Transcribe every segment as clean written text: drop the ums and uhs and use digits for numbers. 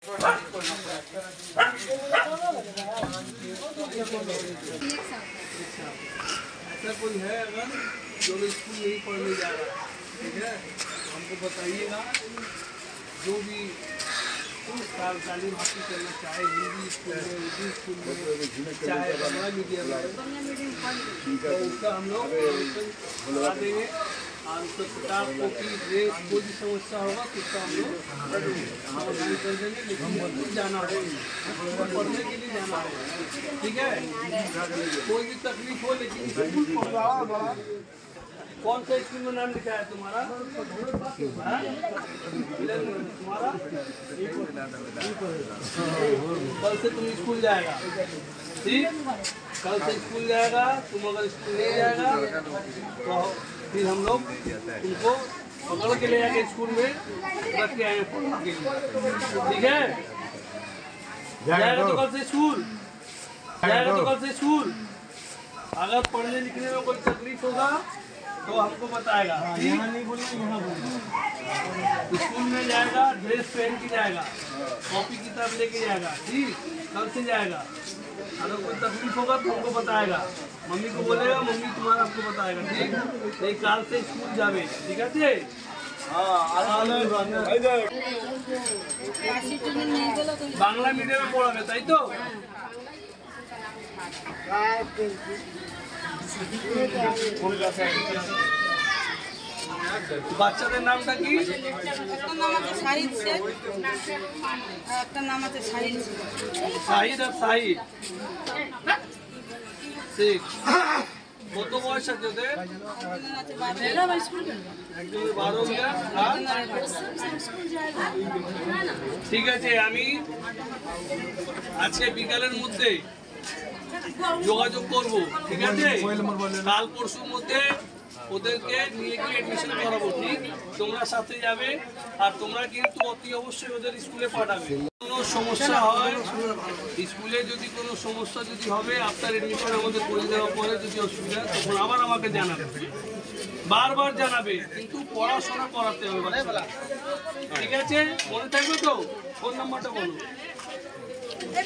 ऐसा कोई है अगर जो स्कूल नहीं पढ़ने जा रहा, ठीक है, हमको बताइएगा। जो भी तालीम हासिल करना चाहे हिंदी स्कूल में, उर्दू स्कूल में, चाहे बंगला मीडियम में, तो उसका हम लोग बुला देंगे। और उसका किताब, कॉपी, ड्रेस, कोई भी समस्या होगा तो उसका हम लोग समाधान कर देंगे। लेकिन हमको जाना होगा, पढ़ने के लिए जाना होगा, ठीक है। कोई भी तकलीफ हो लेकिन स्कूल पहुँचाओ। कौन सा स्कूल में नाम लिखा है तुम्हारा? तुम्हारा कल से तुम स्कूल जाएगा, ठीक? कल से स्कूल जाएगा। तुम अगर स्कूल नहीं जाएगा तो फिर हम लोग तुमको पकड़ के ले जाके स्कूल में रख के आएंगे पढ़ने के लिए, ठीक है। जाएगा तो कल से स्कूल, जाएगा तो कल से स्कूल। अगर पढ़ने लिखने में कोई तकलीफ होगा तो हमको बताएगा, यहाँ नहीं बोलना, यहाँ बोलना। स्कूल में जाएगा, ड्रेस पहन के जाएगा, कॉपी किताब लेके जाएगा, ठीक। कल से जाएगा। अगर कोई तकलीफ होगा तो हमको बताएगा, मम्मी को बोलेगा, मम्मी तुम्हारा आपको बताएगा, ठीक। नहीं काल से स्कूल जावे, ठीक है। বাংলা মিডিয়ামে পড়াবে, তাই তো? বাচ্চাদের নামটা কি? একটা নাম আছে শাহিদ শেখ, একটা নাম আছে শাহিদ শাহিদ আর শাহিদ শেখ। কত বয়স আছে ওদের? একজনের 12 ঠিক আছে। আমি আজকে বিকালের মধ্যে যোগাযোগ করব, ঠিক আছে। কাল পরশুর মধ্যে ওদেরকে নিয়ে গিয়ে এডমিশন করাবো, ঠিক। তোমরা সাথে যাবে আর তোমরা কিন্তু অতি অবশ্যই ওদের স্কুলে পাঠাবে। কোনো সমস্যা হয় স্কুলে, যদি কোনো সমস্যা যদি হবে আফটার এডমিশন আমাদের করে দেওয়ার পরে যদি অসুবিধা তখন আবার আমাকে জানাবে, বারবার জানাবে, কিন্তু পড়াশোনা করাতে হবে, ঠিক আছে। মনে থাকবে তো? ফোন নাম্বারটা বলো।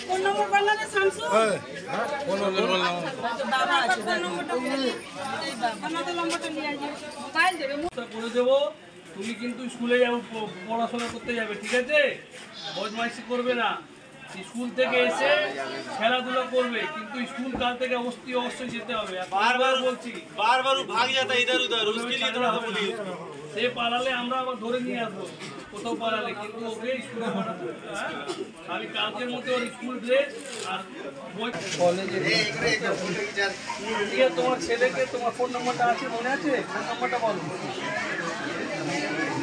ফোন নম্বর বললা না শামসু? ফোন নম্বর বললাম, বাবা আছে ফোন নম্বরটা বলি, এই বাবা আমাদের নম্বরটা নিয়ে আসবে, মোবাইল দেবে, করে দেবো। তুমি কিন্তু স্কুলে যাও, পড়াশোনা করতে যাবে, ঠিক আছে। বদমাইশি করবে না। স্কুল থেকে এসে খেলাধুলা করবে, কিন্তু স্কুল কাল থেকে অবশ্যই যেতে হবে। বারবার বলছি, बार-बार भाग जाता है इधर उधर, उसके लिए थोड़ा बोलिए। সে পালালে আমরা আবার ধরে নিয়ে আসবো, কোথাও পালালে, কিন্তু ওকে স্কুলে পাঠাবো। আমি কালকের মধ্যে ওর স্কুল ড্রেস আর কলেজে। ঠিক আছে, তোমার ছেলেকে তোমার ফোন নাম্বারটা আছে, মনে আছে? ফোন নাম্বারটা বলো।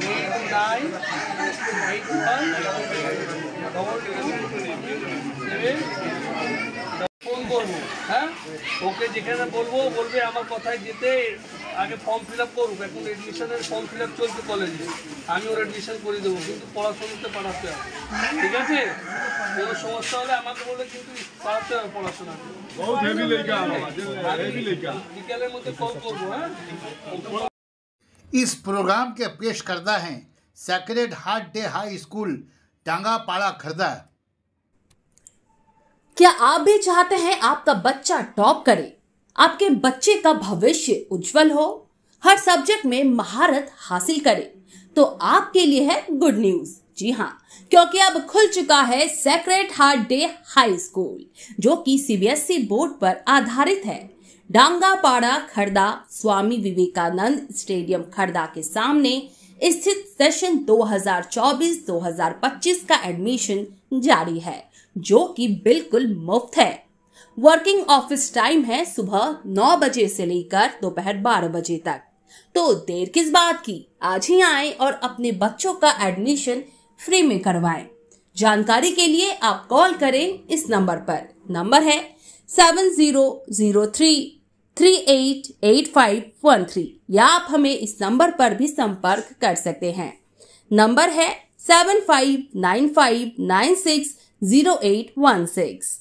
8981 ফোন করবো, হ্যাঁ। ওকে যেখানে বলবো বলবে আমার কথায় যেতে, আগে ফর্ম ফিল আপ করুক। এখন এডমিশনের ফর্ম ফিল আপ চলছে কলেজে, আমি ওর এডমিশন করে দেবো, কিন্তু পড়াশোনাতে পাঠাতে হবে, ঠিক আছে। কোনো সমস্যা হলে আমাকে বলে কিন্তু পাঠাতে হবে পড়াশোনা। বিকালের মধ্যে কল করবো, হ্যাঁ। इस प्रोग्राम के पेश करता हैं sacred heart day high school Tangapada Khurda. क्या आप भी चाहते हैं आपका बच्चा टॉप करे, आपके बच्चे का भविष्य उज्जवल हो, हर सब्जेक्ट में महारत हासिल करे? तो आपके लिए है गुड न्यूज। जी हाँ, क्योंकि अब खुल चुका है sacred heart day high school, जो कि सीबीएसई बोर्ड पर आधारित है। डांगापाड़ा खर्दा स्वामी विवेकानंद स्टेडियम खर्दा के सामने स्थित सेशन 2024-2025 का एडमिशन जारी है, जो कि बिल्कुल मुफ्त है। वर्किंग ऑफिस टाइम है सुबह 9 बजे से लेकर दोपहर 12 बजे तक। तो देर किस बात की, आज ही आए और अपने बच्चों का एडमिशन फ्री में करवाएं। जानकारी के लिए आप कॉल करें इस नंबर पर। नंबर है 7003388513, या आप हमें इस नंबर पर भी संपर्क कर सकते हैं। नंबर है 7595960816।